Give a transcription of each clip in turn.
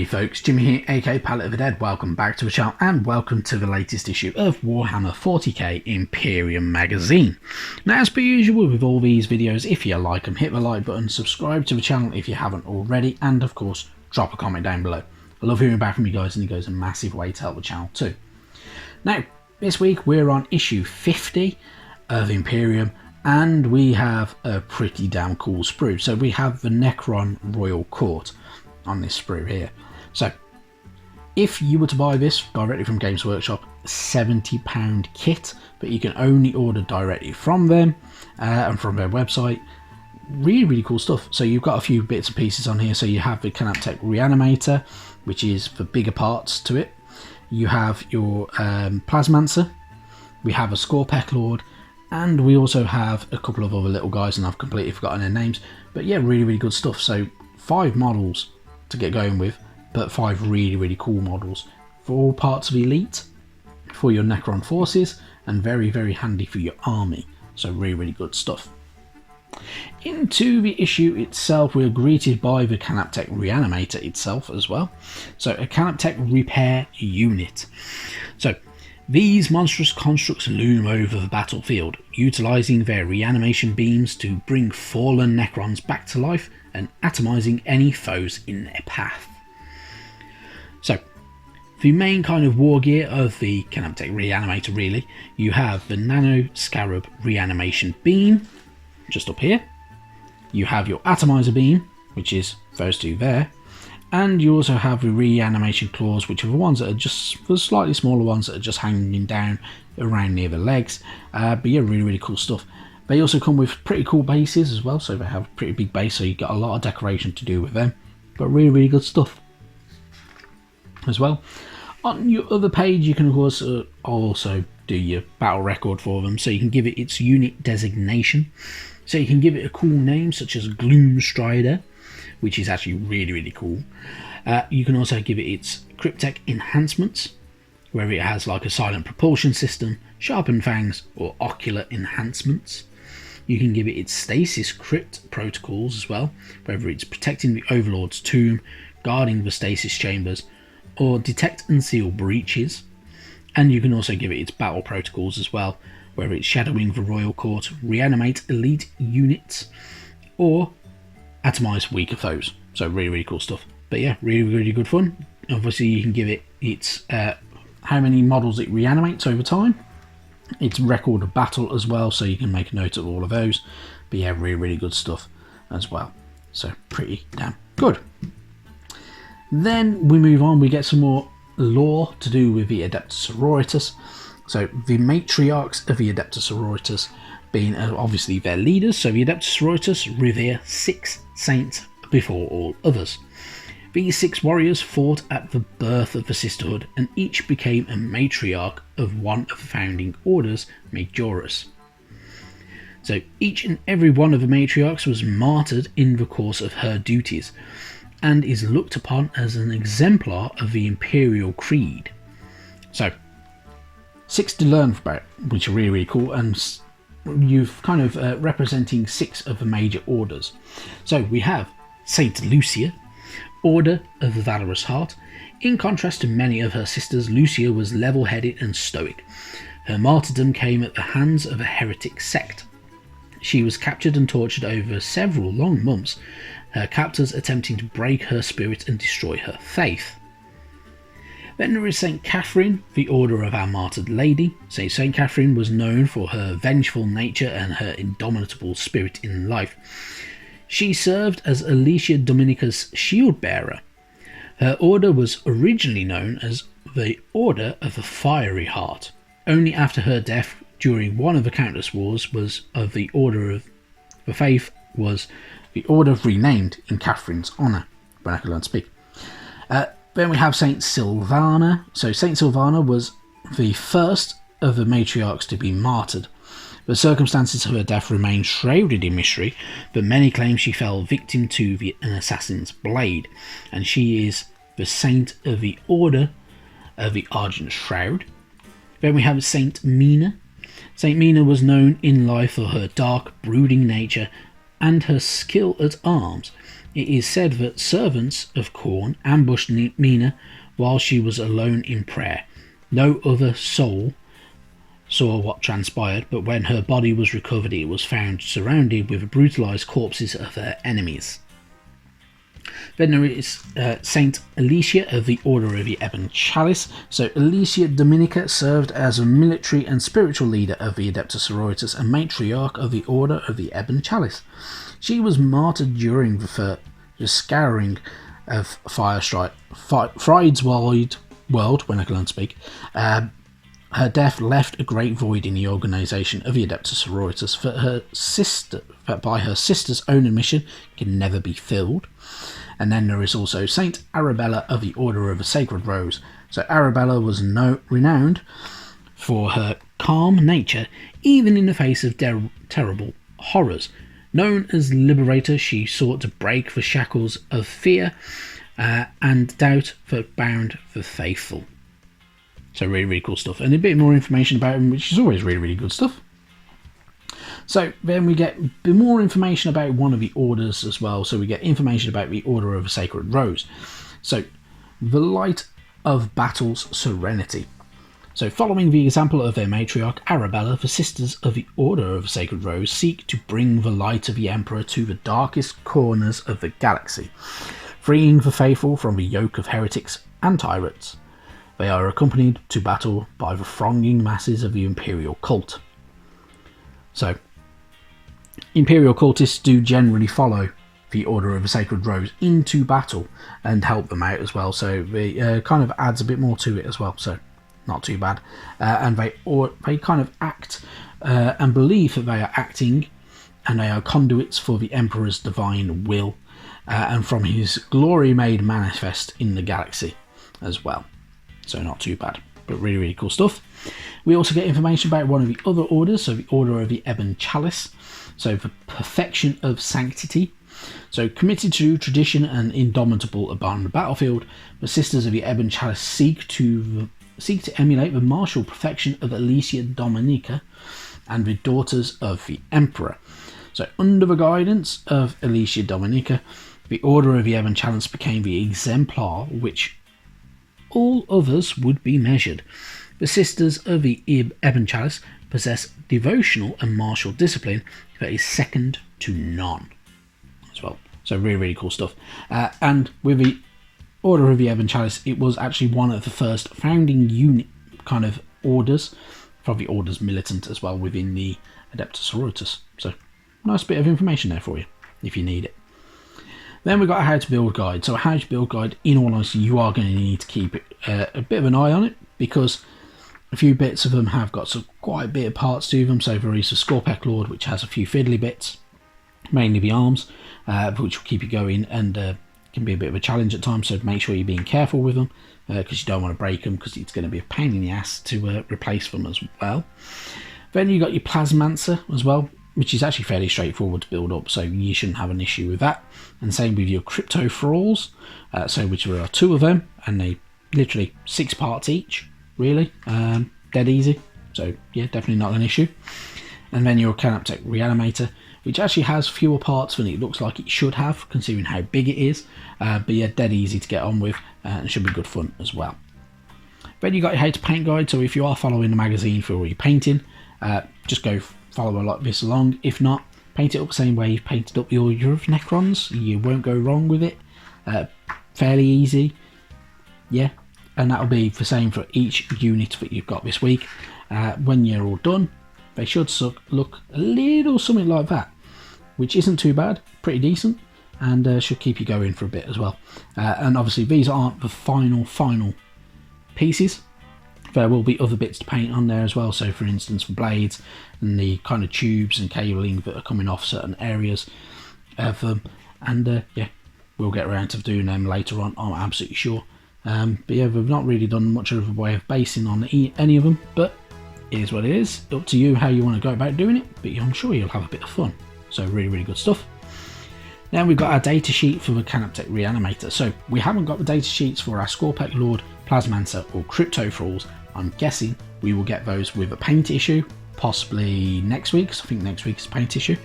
Hey folks, Jimmy here, aka Palette of the Dead. Welcome back to the channel and welcome to the latest issue of Warhammer 40k Imperium magazine. Now, as per usual with all these videos, if you like them, hit the like button, subscribe to the channel if you haven't already, and of course drop a comment down below. I love hearing back from you guys, and it goes a massive way to help the channel too. Now, this week we're on issue 50 of Imperium, and we have a pretty damn cool sprue. So we have the Necron Royal Court on this sprue here. So if you were to buy this directly from Games Workshop, £70 kit, but you can only order directly from them and from their website. Really cool stuff. So you've got a few bits and pieces on here. So you have the canoptek reanimator, which is for bigger parts to it. You have your plasmancer, we have a MacLeod, and we also have a couple of other little guys, and I've completely forgotten their names. But yeah, really good stuff. So 5 models to get going with, but 5 really cool models for all parts of Elite, for your Necron forces, and very handy for your army. So really good stuff. Into the issue itself, we're greeted by the canoptek reanimator itself as well. So a canoptek repair unit. So these monstrous constructs loom over the battlefield, utilising their reanimation beams to bring fallen Necrons back to life and atomising any foes in their path. So, the main kind of war gear of the canoptek reanimator, really, you have the nano scarab reanimation beam, just up here. You have your atomizer beam, which is those two there. And you also have the reanimation claws, which are the ones that are just the slightly smaller ones that are just hanging down around near the legs. But yeah, really cool stuff. They also come with pretty cool bases as well, so they have a pretty big base, so you got a lot of decoration to do with them. But really good stuff as well. On your other page, you can of course also do your battle record for them, so you can give it its unit designation. So you can give it a cool name such as Gloomstrider, which is actually really cool. You can also give it its cryptek enhancements, where it has like a silent propulsion system, sharpened fangs, or ocular enhancements. You can give it its stasis crypt protocols as well, whether it's protecting the Overlord's tomb, guarding the stasis chambers, or detect and seal breaches. And you can also give it its battle protocols as well, whether it's shadowing the Royal Court, reanimate elite units, or atomize weaker foes. So really cool stuff. But yeah, really good fun. Obviously you can give it its how many models it reanimates over time, its record of battle as well, so you can make a note of all of those. But yeah, really good stuff as well. So pretty damn good. Then we move on, we get some more lore to do with the Adepta sororitas. So the matriarchs of the Adepta sororitas being obviously their leaders. So the Adepta sororitas revere 6 saints before all others. These 6 warriors fought at the birth of the sisterhood, and each became a matriarch of one of the founding orders, Majoris. So each and every one of the matriarchs was martyred in the course of her duties, and is looked upon as an exemplar of the Imperial Creed. So 6 to learn about, which are really cool, and you've kind of representing 6 of the major orders. So we have Saint Lucia, Order of the Valorous Heart. In contrast to many of her sisters, Lucia was level-headed and stoic. Her martyrdom came at the hands of a heretic sect. She was captured and tortured over several long months, her captors attempting to break her spirit and destroy her faith. Then there is St. Catherine, the Order of our Martyred Lady. St. Catherine was known for her vengeful nature and her indomitable spirit in life. She served as Alicia Dominica's shield bearer. Her order was originally known as the Order of the Fiery Heart. Only after her death during one of the countless wars was of the Order of the Faith was the order renamed in Catherine's honour, when I can learn to speak. Then we have Saint Silvana. So Saint Silvana was the first of the matriarchs to be martyred. The circumstances of her death remain shrouded in mystery, but many claim she fell victim to an assassin's blade, and she is the saint of the Order of the Argent Shroud. Then we have Saint Mina. Saint Mina was known in life for her dark, brooding nature and her skill at arms. It is said that servants of Khorne ambushed Mina while she was alone in prayer. No other soul saw what transpired, but when her body was recovered, it was found surrounded with brutalised corpses of her enemies. Then there is Saint Alicia of the Order of the Ebon Chalice. So Alicia Dominica served as a military and spiritual leader of the Adepta sororitas and matriarch of the Order of the Ebon Chalice. She was martyred during the scouring of Fried's wide world, when I can learn to speak. Her death left a great void in the organisation of the Adepta sororitas that by her sister's own admission can never be filled. And then there is also Saint Arabella of the Order of the Sacred Rose. So Arabella was renowned for her calm nature, even in the face of terrible horrors. Known as Liberator, she sought to break the shackles of fear and doubt that bound the faithful. So really, really cool stuff. And a bit more information about him, which is always really, really good stuff. So then we get a bit more information about one of the orders as well. So we get information about the Order of the Sacred Rose. So the Light of Battle's Serenity. So following the example of their matriarch Arabella, the Sisters of the Order of the Sacred Rose seek to bring the light of the Emperor to the darkest corners of the galaxy, freeing the faithful from the yoke of heretics and tyrants. They are accompanied to battle by the thronging masses of the Imperial cult. So Imperial cultists do generally follow the Order of the Sacred Rose into battle and help them out as well, so it kind of adds a bit more to it as well, so not too bad. And they kind of act and believe that they are acting and they are conduits for the Emperor's divine will and from his glory made manifest in the galaxy as well, so not too bad, but really, really cool stuff. We also get information about one of the other orders, so the Order of the Ebon Chalice. So the perfection of sanctity. So committed to tradition and indomitable upon the battlefield, the Sisters of the Ebon Chalice seek to emulate the martial perfection of Alicia Dominica and the Daughters of the Emperor. So under the guidance of Alicia Dominica, the Order of the Ebon Chalice became the exemplar which all others would be measured. The Sisters of the Ebon Chalice possess devotional and martial discipline that is second to none as well. So really, really cool stuff. And with the Order of the Ebon Chalice, it was actually one of the first founding unit kind of orders, from the Order's militant as well within the Adepta sororitas. So nice bit of information there for you if you need it. Then we've got a how to build guide. So a how to build guide, in all honesty, you are going to need to keep a bit of an eye on it, because a few bits of them have got quite a bit of parts to them. So there is the MacLeod, which has a few fiddly bits, mainly the arms, which will keep you going and can be a bit of a challenge at times. So make sure you're being careful with them, because you don't want to break them, because it's going to be a pain in the ass to replace them as well. Then you've got your Plasmancer as well, which is actually fairly straightforward to build up, so you shouldn't have an issue with that. And same with your Crypto Thralls, which there are two of them, and they literally 6 parts each, really, dead easy. So yeah, definitely not an issue. And then your canoptek reanimator, which actually has fewer parts than it looks like it should have, considering how big it is. But yeah, dead easy to get on with, and should be good fun as well. Then you got your how to paint guide. So if you are following the magazine for all your painting, just go follow like this along. If not, paint it up the same way you've painted up your Necrons. You won't go wrong with it. Fairly easy. Yeah, and that'll be the same for each unit that you've got this week. When you're all done, they should look a little something like that, which isn't too bad, pretty decent, and should keep you going for a bit as well. And obviously these aren't the final pieces. There will be other bits to paint on there as well, so for instance the blades and the kind of tubes and cabling that are coming off certain areas of them, and yeah, we'll get around to doing them later on, I'm absolutely sure. But yeah, we've not really done much of a way of basing on any of them, but it is what it is. Up to you how you want to go about doing it, but I'm sure you'll have a bit of fun. So really, really good stuff. Then we've got our data sheet for the canoptek reanimator. So we haven't got the data sheets for our MacLeod, Plasmancer or Crypto Thralls. I'm guessing we will get those with a paint issue, possibly next week, because I think next week is a paint issue,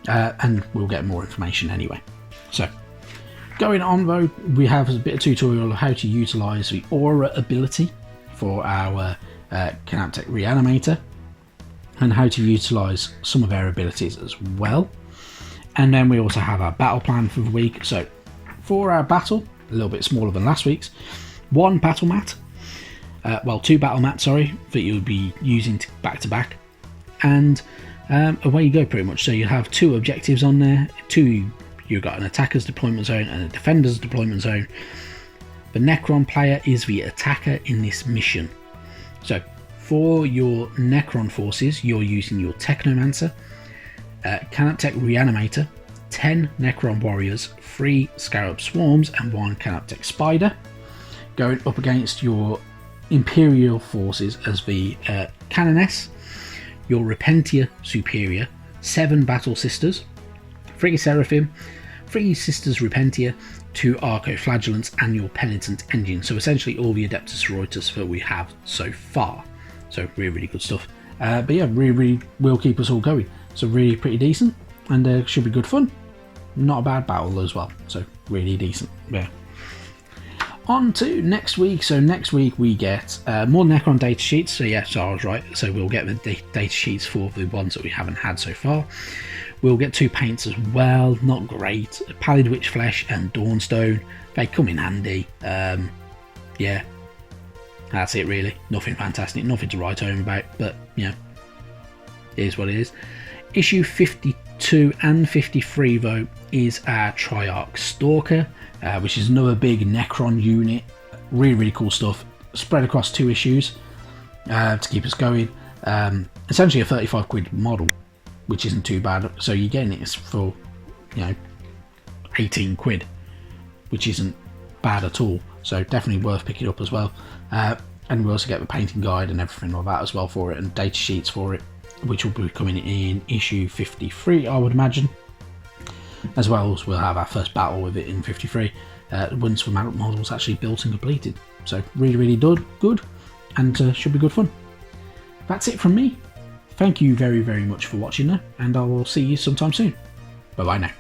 and we'll get more information anyway. So Going on though, we have a bit of tutorial of how to utilise the aura ability for our canoptek reanimator, and how to utilise some of our abilities as well. And then we also have our battle plan for the week. So for our battle, a little bit smaller than last week's, one battle mat, two battle mats, sorry, that you'll be using back to back, and away you go pretty much. So you have 2 objectives on there, you've got an attacker's deployment zone and a defender's deployment zone. The Necron player is the attacker in this mission. So for your Necron forces, you're using your Technomancer, canoptek reanimator, 10 Necron warriors, 3 Scarab swarms and 1 canoptek spider. Going up against your Imperial forces as the Canoness, your Repentia superior, 7 battle sisters, 3 Seraphim, 3 sisters Repentia, 2 Arco-flagellants and your Penitent engine. So essentially all the Adepta sororitas that we have so far. So really good stuff. But yeah, really will keep us all going. So really pretty decent, and should be good fun. Not a bad battle as well. So really decent. Yeah. On to next week. So next week we get more Necron data sheets. So yeah, so I was right. So we'll get the data sheets for the ones that we haven't had so far. We'll get 2 paints as well. Not great. Pallid Witch Flesh and Dawnstone. They come in handy. Yeah. That's it really. Nothing fantastic. Nothing to write home about. But you know, it is what it is. Issue 52 and 53 though is our Triarch Stalker, which is another big Necron unit. Really cool stuff, spread across 2 issues to keep us going. Essentially a 35 quid model, which isn't too bad. So you're getting it for, you know, 18 quid, which isn't bad at all. So definitely worth picking up as well. And we also get the painting guide and everything like that as well for it, and data sheets for it, which will be coming in issue 53, I would imagine. As well as we'll have our first battle with it in 53 once the model's actually built and completed. So really good, and should be good fun. That's it from me. Thank you very much for watching though, and I will see you sometime soon. Bye bye now.